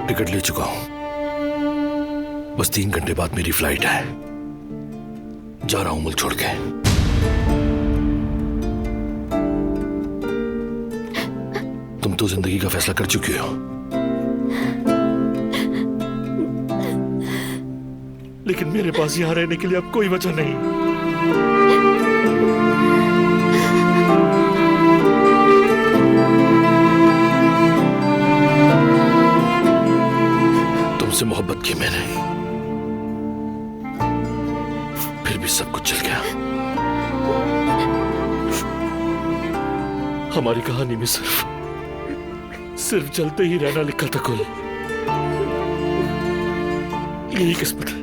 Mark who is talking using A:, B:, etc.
A: Ticket ले चुका हूं, बस 3 घंटे बाद मेरी फ्लाइट है। जा रहा हूं मुल्क छोड़ के। तुम तो जिंदगी का फैसला कर चुकी हो, लेकिन मेरे पास यहां रहने के लिए अब कोई वजह नहीं। तुमसे मोहब्बत की मैंने, फिर भी सब कुछ चल गया। हमारी कहानी में सिर्फ चलते ही रहना लिखा था कुल। यही किस्मत है।